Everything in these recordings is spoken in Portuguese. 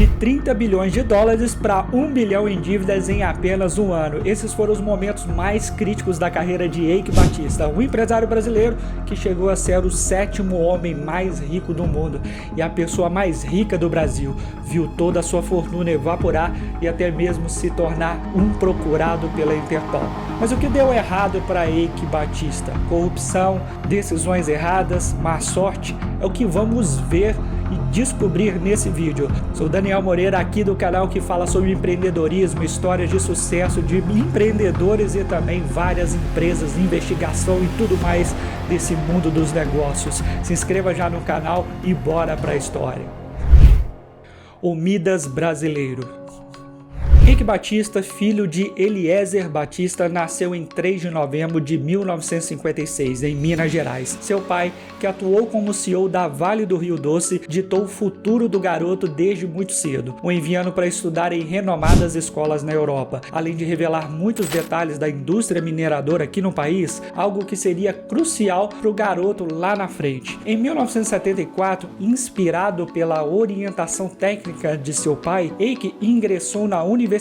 de 30 bilhões de dólares para 1 bilhão em dívidas em apenas um ano. Esses foram os momentos mais críticos da carreira de Eike Batista, um empresário brasileiro que chegou a ser o 7º homem mais rico do mundo e a pessoa mais rica do Brasil. Viu toda a sua fortuna evaporar e até mesmo se tornar um procurado pela Interpol. Mas o que deu errado para Eike Batista? Corrupção, decisões erradas, má sorte? É o que vamos ver e descobrir nesse vídeo. Sou Daniel Moreira, aqui do canal que fala sobre empreendedorismo, histórias de sucesso de empreendedores e também várias empresas, investigação e tudo mais desse mundo dos negócios. Se inscreva já no canal e bora pra história. O Midas brasileiro. Eike Batista, filho de Eliezer Batista, nasceu em 3 de novembro de 1956, em Minas Gerais. Seu pai, que atuou como CEO da Vale do Rio Doce, ditou o futuro do garoto desde muito cedo, o enviando para estudar em renomadas escolas na Europa, além de revelar muitos detalhes da indústria mineradora aqui no país, algo que seria crucial para o garoto lá na frente. Em 1974, inspirado pela orientação técnica de seu pai, Eike ingressou na Universidade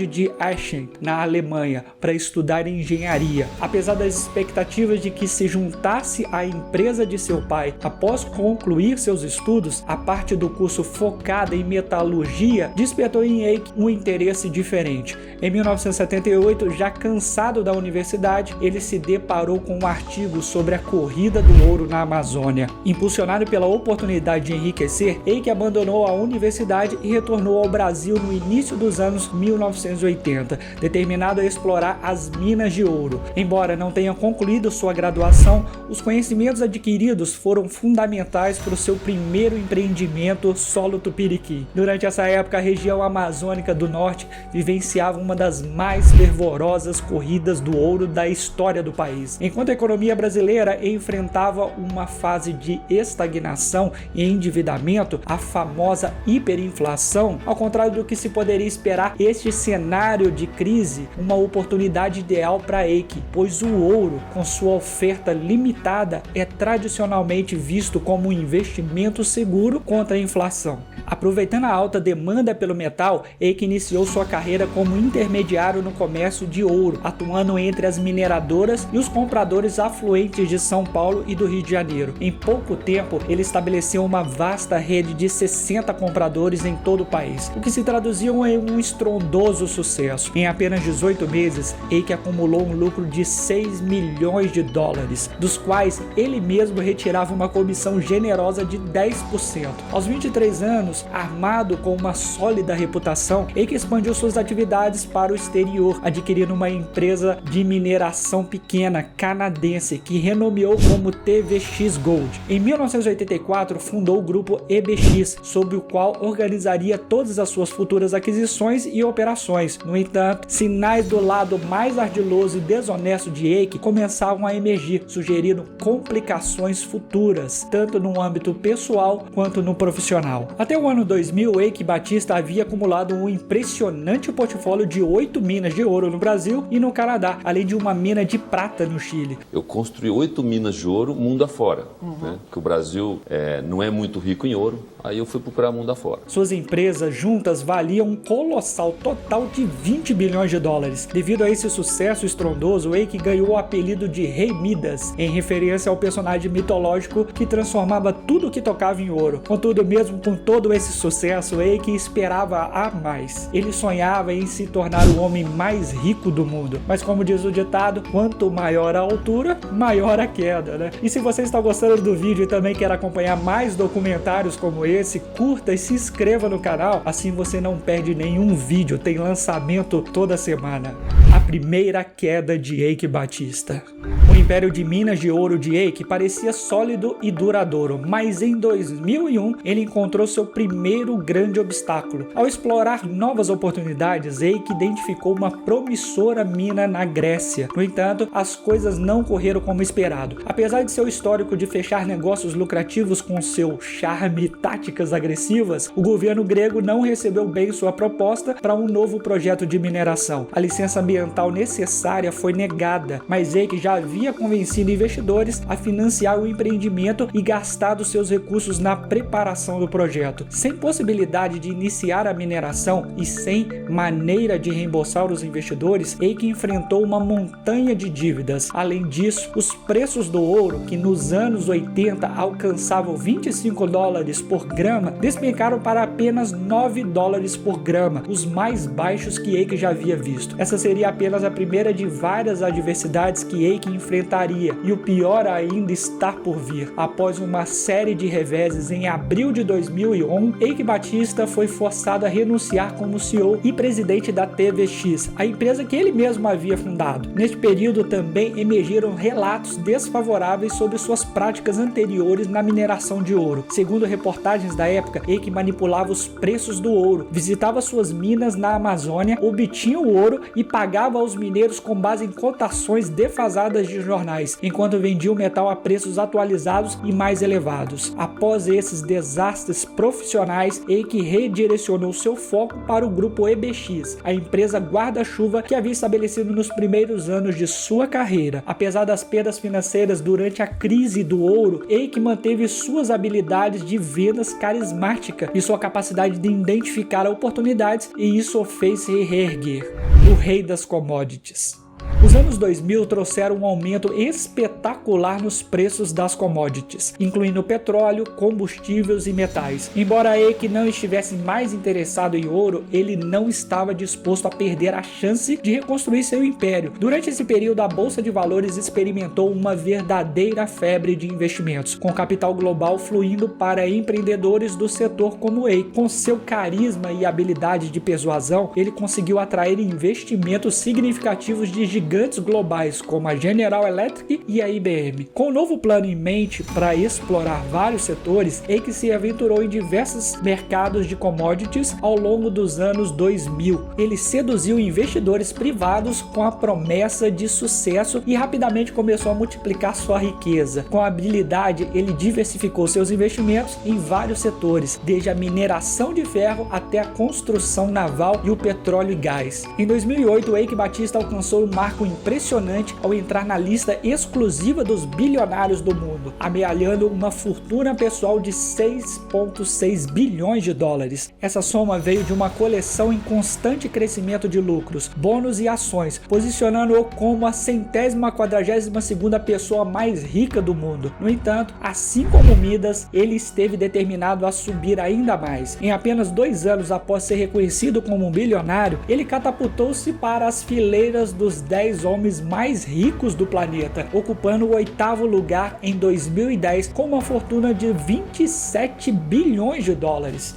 de Aachen, na Alemanha, para estudar engenharia. Apesar das expectativas de que se juntasse à empresa de seu pai após concluir seus estudos, a parte do curso focada em metalurgia despertou em Eike um interesse diferente. Em 1978, já cansado da universidade, ele se deparou com um artigo sobre a corrida do ouro na Amazônia. Impulsionado pela oportunidade de enriquecer, Eike abandonou a universidade e retornou ao Brasil no início dos anos 1980, determinado a explorar as minas de ouro. Embora não tenha concluído sua graduação, os conhecimentos adquiridos foram fundamentais para o seu primeiro empreendimento, Solo Tupiriquim. Durante essa época, a região amazônica do norte vivenciava uma das mais fervorosas corridas do ouro da história do país. Enquanto a economia brasileira enfrentava uma fase de estagnação e endividamento, a famosa hiperinflação, ao contrário do que se poderia esperar, este cenário de crise, uma oportunidade ideal para Eike, pois o ouro, com sua oferta limitada, é tradicionalmente visto como um investimento seguro contra a inflação. Aproveitando a alta demanda pelo metal, Eike iniciou sua carreira como intermediário no comércio de ouro, atuando entre as mineradoras e os compradores afluentes de São Paulo e do Rio de Janeiro. Em pouco tempo, ele estabeleceu uma vasta rede de 60 compradores em todo o país, o que se traduziu em um estrondoso sucesso. Em apenas 18 meses, Eike acumulou um lucro de 6 milhões de dólares, dos quais ele mesmo retirava uma comissão generosa de 10%. Aos 23 anos, armado com uma sólida reputação, Eike expandiu suas atividades para o exterior, adquirindo uma empresa de mineração pequena canadense que renomeou como TVX Gold. Em 1984, fundou o grupo EBX, sob o qual organizaria todas as suas futuras aquisições e operações. No entanto, sinais do lado mais ardiloso e desonesto de Eike começavam a emergir, sugerindo complicações futuras, tanto no âmbito pessoal quanto no profissional. Até o ano 2000, Eike Batista havia acumulado um impressionante portfólio de 8 minas de ouro no Brasil e no Canadá, além de uma mina de prata no Chile. Eu construí 8 minas de ouro mundo afora, né? Porque o Brasil não é muito rico em ouro, aí eu fui procurar mundo afora. Suas empresas juntas valiam um colossal total de 20 bilhões de dólares. Devido a esse sucesso estrondoso, Eike ganhou o apelido de Rei Midas, em referência ao personagem mitológico que transformava tudo que tocava em ouro. Contudo, mesmo com todo esse sucesso, Eike esperava a mais. Ele sonhava em se tornar o homem mais rico do mundo. Mas como diz o ditado, quanto maior a altura, maior a queda, né? E se você está gostando do vídeo e também quer acompanhar mais documentários como esse, curta e se inscreva no canal, assim você não perde nenhum vídeo, tem lançamento toda semana. A primeira queda de Eike Batista. O império de minas de ouro de Eike parecia sólido e duradouro, mas em 2001 ele encontrou seu primeiro grande obstáculo. Ao explorar novas oportunidades, Eike identificou uma promissora mina na Grécia. No entanto, as coisas não correram como esperado. Apesar de seu histórico de fechar negócios lucrativos com seu charme e táticas agressivas, o governo grego não recebeu bem sua proposta para um novo projeto de mineração. A licença ambiental necessária foi negada, mas Eike já havia convencido investidores a financiar o empreendimento e gastado seus recursos na preparação do projeto. Sem possibilidade de iniciar a mineração e sem maneira de reembolsar os investidores, Eike enfrentou uma montanha de dívidas. Além disso, os preços do ouro, que nos anos 80 alcançavam $25 por grama, despencaram para apenas $9 por grama, os mais baixos que Eike já havia visto. Essa seria apenas a primeira de várias adversidades que Eike enfrentaria, e o pior ainda está por vir. Após uma série de reveses, em abril de 2001, Eike Batista foi forçado a renunciar como CEO e presidente da TVX, a empresa que ele mesmo havia fundado. Neste período também emergiram relatos desfavoráveis sobre suas práticas anteriores na mineração de ouro. Segundo reportagens da época, Eike manipulava os preços do ouro, visitava suas minas na Amazônia, obtinha o ouro e pagava aos mineiros com base em cotações defasadas de jornais, enquanto vendia o metal a preços atualizados e mais elevados. Após esses desastres profissionais, Eike redirecionou seu foco para o grupo EBX, a empresa guarda-chuva que havia estabelecido nos primeiros anos de sua carreira. Apesar das perdas financeiras durante a crise do ouro, Eike manteve suas habilidades de vendas carismática e sua capacidade de identificar oportunidades, e isso o fez se reerguer. O rei das commodities. Os anos 2000 trouxeram um aumento espetacular nos preços das commodities, incluindo petróleo, combustíveis e metais. Embora Eike não estivesse mais interessado em ouro, ele não estava disposto a perder a chance de reconstruir seu império. Durante esse período, a Bolsa de Valores experimentou uma verdadeira febre de investimentos, com capital global fluindo para empreendedores do setor como Eike. Com seu carisma e habilidade de persuasão, ele conseguiu atrair investimentos significativos de gigantes globais como a General Electric e a IBM. Com um novo plano em mente para explorar vários setores, Eike se aventurou em diversos mercados de commodities ao longo dos anos 2000. Ele seduziu investidores privados com a promessa de sucesso e rapidamente começou a multiplicar sua riqueza. Com habilidade, ele diversificou seus investimentos em vários setores, desde a mineração de ferro até a construção naval e o petróleo e gás. Em 2008, Eike Batista alcançou o marco impressionante ao entrar na lista exclusiva dos bilionários do mundo, amealhando uma fortuna pessoal de $6,6 bilhões. Essa soma veio de uma coleção em constante crescimento de lucros, bônus e ações, posicionando-o como a 142ª pessoa mais rica do mundo. No entanto, assim como Midas, ele esteve determinado a subir ainda mais. Em apenas 2 anos após ser reconhecido como um bilionário, ele catapultou-se para as fileiras dos 10 homens mais ricos do planeta, ocupando o 8º lugar em 2010 com uma fortuna de $27 bilhões.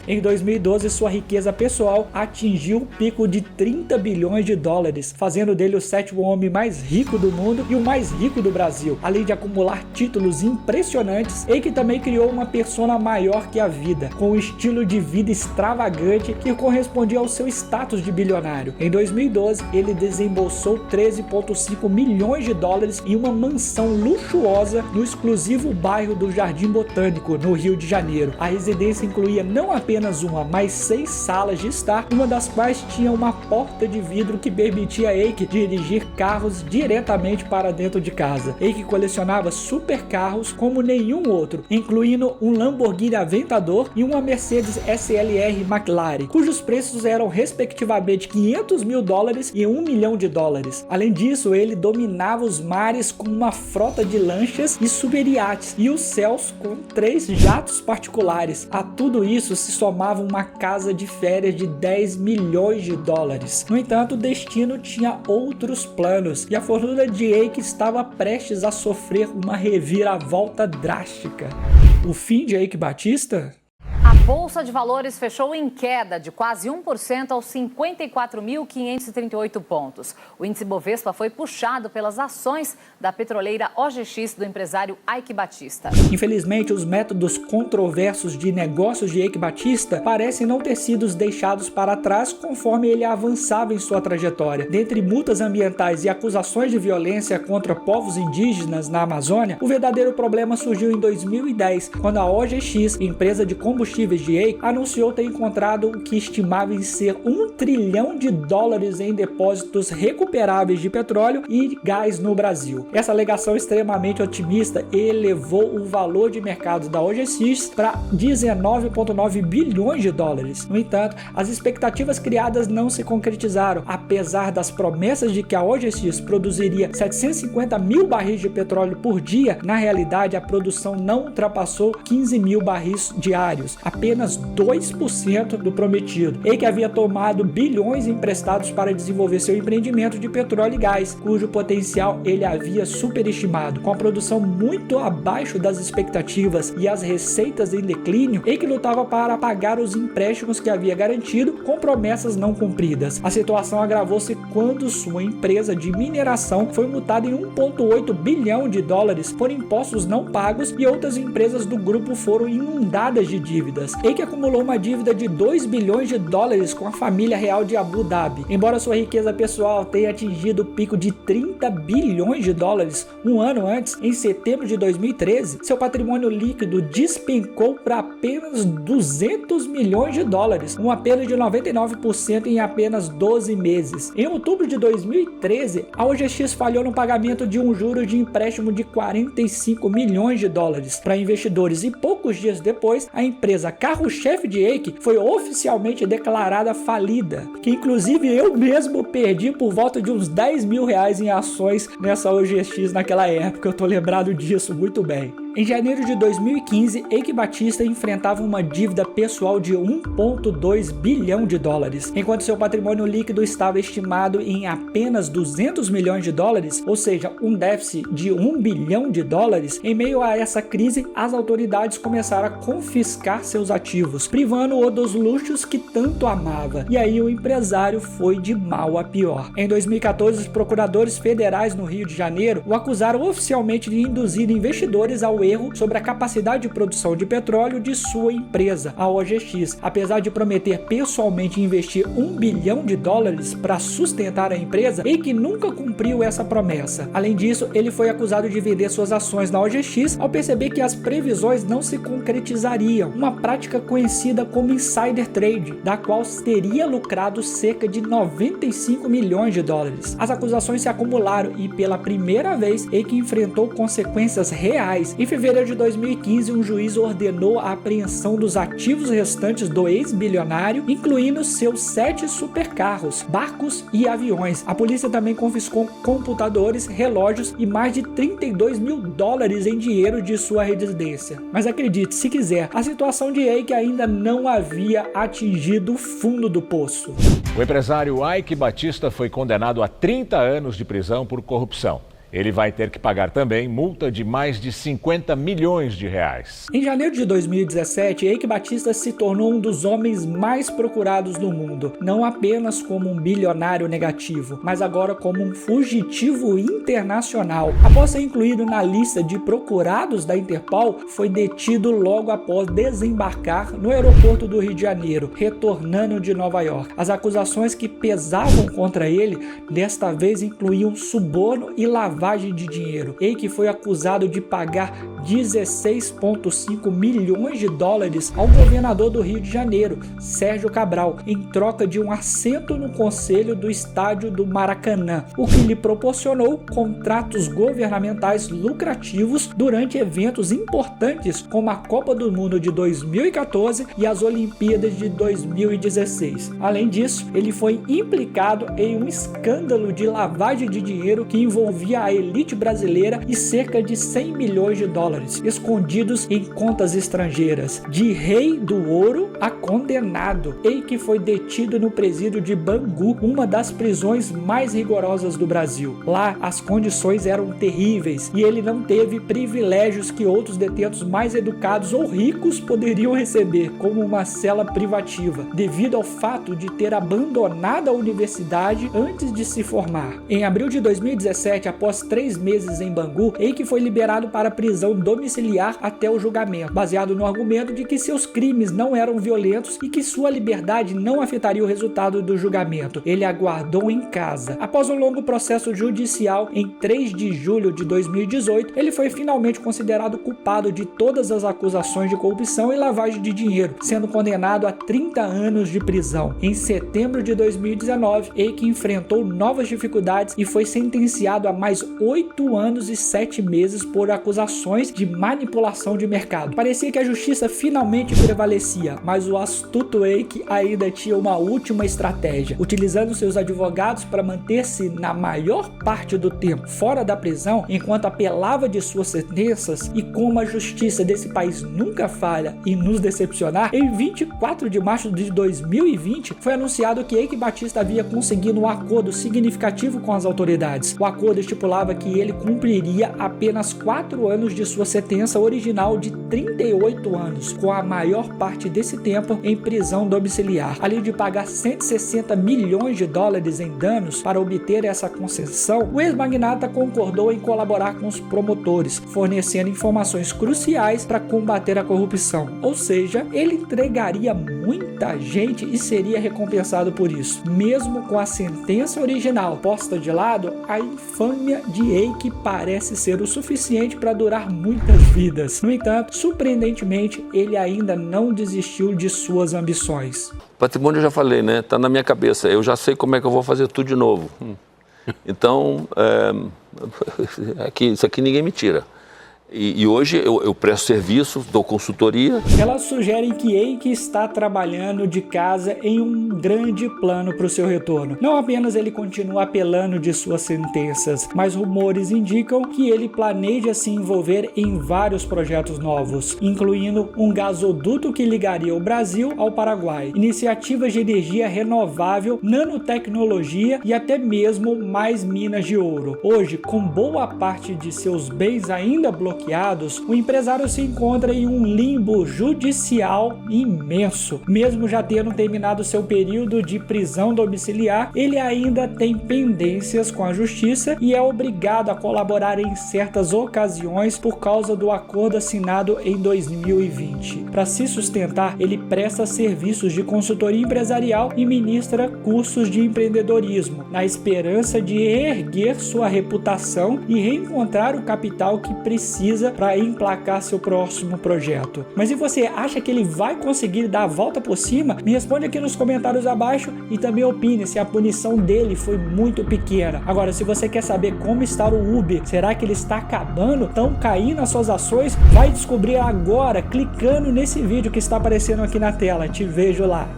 Em 2012, sua riqueza pessoal atingiu o pico de $30 bilhões, fazendo dele o 7º homem mais rico do mundo e o mais rico do Brasil. Além de acumular títulos impressionantes, Eike também criou uma persona maior que a vida, com um estilo de vida extravagante que correspondia ao seu status de bilionário. Em 2012, ele desembolsou $13,5 milhões em uma mansão luxuosa no exclusivo bairro do Jardim Botânico, no Rio de Janeiro. A residência incluía não apenas uma, mas 6 salas de estar, uma das quais tinha uma porta de vidro que permitia a Eike dirigir carros diretamente para dentro de casa. Eike colecionava supercarros como nenhum outro, incluindo um Lamborghini Aventador e uma Mercedes SLR McLaren, cujos preços eram respectivamente $500 mil e $1 milhão. Além disso, ele dominava os mares com uma frota de lanchas e superiates e os céus com 3 jatos particulares. A tudo isso se somava uma casa de férias de $10 milhões. No entanto, o destino tinha outros planos e a fortuna de Eike estava prestes a sofrer uma reviravolta drástica. O fim de Eike Batista? A Bolsa de Valores fechou em queda de quase 1% aos 54.538 pontos. O índice Bovespa foi puxado pelas ações da petroleira OGX do empresário Eike Batista. Infelizmente, os métodos controversos de negócios de Eike Batista parecem não ter sido deixados para trás conforme ele avançava em sua trajetória. Dentre multas ambientais e acusações de violência contra povos indígenas na Amazônia, o verdadeiro problema surgiu em 2010, quando a OGX, empresa de combustíveis imóveis de Eike anunciou ter encontrado o que estimava em ser $1 trilhão em depósitos recuperáveis de petróleo e gás no Brasil. Essa alegação extremamente otimista elevou o valor de mercado da OGX para $19,9 bilhões. No entanto, as expectativas criadas não se concretizaram, apesar das promessas de que a OGX produziria 750 mil barris de petróleo por dia. Na realidade, a produção não ultrapassou 15 mil barris diários, apenas 2% do prometido. Eike havia tomado bilhões emprestados para desenvolver seu empreendimento de petróleo e gás, cujo potencial ele havia superestimado. Com a produção muito abaixo das expectativas e as receitas em declínio, Eike lutava para pagar os empréstimos que havia garantido com promessas não cumpridas. A situação agravou-se quando sua empresa de mineração foi multada em $1,8 bilhão por impostos não pagos e outras empresas do grupo foram inundadas de dívidas. Eike acumulou uma dívida de $2 bilhões com a família real de Abu Dhabi. Embora sua riqueza pessoal tenha atingido o pico de $30 bilhões um ano antes, em setembro de 2013, seu patrimônio líquido despencou para apenas $200 milhões, uma perda de 99% em apenas 12 meses. Em outubro de 2013, a OGX falhou no pagamento de um juro de empréstimo de $45 milhões para investidores e poucos dias depois, a empresa carro-chefe de Eike foi oficialmente declarada falida, que inclusive eu mesmo perdi por volta de uns R$10 mil em ações nessa OGX naquela época. Eu tô lembrado disso muito bem. Em janeiro de 2015, Eike Batista enfrentava uma dívida pessoal de $1,2 bilhão, enquanto seu patrimônio líquido estava estimado em apenas $200 milhões, ou seja, um déficit de $1 bilhão. Em meio a essa crise, as autoridades começaram a confiscar seus ativos, privando-o dos luxos que tanto amava. E aí o empresário foi de mal a pior. Em 2014, os procuradores federais no Rio de Janeiro o acusaram oficialmente de induzir investidores ao erro sobre a capacidade de produção de petróleo de sua empresa, a OGX. Apesar de prometer pessoalmente investir $1 bilhão para sustentar a empresa, Eike nunca cumpriu essa promessa. Além disso, ele foi acusado de vender suas ações na OGX ao perceber que as previsões não se concretizariam, uma prática conhecida como insider trade, da qual teria lucrado cerca de $95 milhões. As acusações se acumularam e pela primeira vez Eike enfrentou consequências reais. Em fevereiro de 2015, um juiz ordenou a apreensão dos ativos restantes do ex-bilionário, incluindo seus 7 supercarros, barcos e aviões. A polícia também confiscou computadores, relógios e mais de $32 mil em dinheiro de sua residência. Mas acredite, se quiser, a situação de Eike ainda não havia atingido o fundo do poço. O empresário Eike Batista foi condenado a 30 anos de prisão por corrupção. Ele vai ter que pagar também multa de mais de R$50 milhões. Em janeiro de 2017, Eike Batista se tornou um dos homens mais procurados do mundo, não apenas como um bilionário negativo, mas agora como um fugitivo internacional. Após ser incluído na lista de procurados da Interpol, foi detido logo após desembarcar no aeroporto do Rio de Janeiro, retornando de Nova York. As acusações que pesavam contra ele, desta vez incluíam suborno e lavagem de dinheiro. Eike foi acusado de pagar $16,5 milhões ao governador do Rio de Janeiro, Sérgio Cabral, em troca de um assento no conselho do estádio do Maracanã, o que lhe proporcionou contratos governamentais lucrativos durante eventos importantes como a Copa do Mundo de 2014 e as Olimpíadas de 2016. Além disso, ele foi implicado em um escândalo de lavagem de dinheiro que envolvia a elite brasileira e cerca de $100 milhões escondidos em contas estrangeiras. De rei do ouro a condenado, Eike foi detido no presídio de Bangu, uma das prisões mais rigorosas do Brasil. Lá, as condições eram terríveis e ele não teve privilégios que outros detentos mais educados ou ricos poderiam receber, como uma cela privativa, devido ao fato de ter abandonado a universidade antes de se formar. Em abril de 2017, após 3 meses em Bangu, Eike foi liberado para a prisão domiciliar até o julgamento, baseado no argumento de que seus crimes não eram violentos e que sua liberdade não afetaria o resultado do julgamento. Ele aguardou em casa. Após um longo processo judicial, em 3 de julho de 2018, ele foi finalmente considerado culpado de todas as acusações de corrupção e lavagem de dinheiro, sendo condenado a 30 anos de prisão. Em setembro de 2019, Eike enfrentou novas dificuldades e foi sentenciado a mais 8 anos e 7 meses por acusações de manipulação de mercado. Parecia que a justiça finalmente prevalecia, mas o astuto Eike ainda tinha uma última estratégia. Utilizando seus advogados para manter-se na maior parte do tempo fora da prisão, enquanto apelava de suas sentenças, e como a justiça desse país nunca falha em nos decepcionar, em 24 de março de 2020 foi anunciado que Eike Batista havia conseguido um acordo significativo com as autoridades. O acordo estipulava que ele cumpriria apenas 4 anos de sua sentença original de 38 anos, com a maior parte desse tempo em prisão domiciliar. Além de pagar 160 milhões de dólares em danos para obter essa concessão, o ex-magnata concordou em colaborar com os promotores, fornecendo informações cruciais para combater a corrupção. Ou seja, ele entregaria muita gente e seria recompensado por isso. Mesmo com a sentença original posta de lado, a infâmia de Eike parece ser o suficiente para durar muitas vidas. No entanto, surpreendentemente, ele ainda não desistiu de suas ambições. Patrimônio eu já falei, né? Tá na minha cabeça. Eu já sei como é que eu vou fazer tudo de novo. Então, isso aqui ninguém me tira. E hoje eu presto serviço, dou consultoria. Elas sugerem que Eike está trabalhando de casa em um grande plano para o seu retorno. Não apenas ele continua apelando de suas sentenças, mas rumores indicam que ele planeja se envolver em vários projetos novos, incluindo um gasoduto que ligaria o Brasil ao Paraguai, iniciativas de energia renovável, nanotecnologia e até mesmo mais minas de ouro. Hoje, com boa parte de seus bens ainda bloqueados, o empresário se encontra em um limbo judicial imenso. Mesmo já tendo terminado seu período de prisão domiciliar, ele ainda tem pendências com a justiça e é obrigado a colaborar em certas ocasiões por causa do acordo assinado em 2020. Para se sustentar, ele presta serviços de consultoria empresarial e ministra cursos de empreendedorismo, na esperança de erguer sua reputação e reencontrar o capital que precisa para emplacar seu próximo projeto. Mas e você, acha que ele vai conseguir dar a volta por cima? Me responde aqui nos comentários abaixo e também opine se a punição dele foi muito pequena. Agora, se você quer saber como está o Uber, será que ele está acabando? Estão caindo as suas ações? Vai descobrir agora clicando nesse vídeo que está aparecendo aqui na tela. Te vejo lá.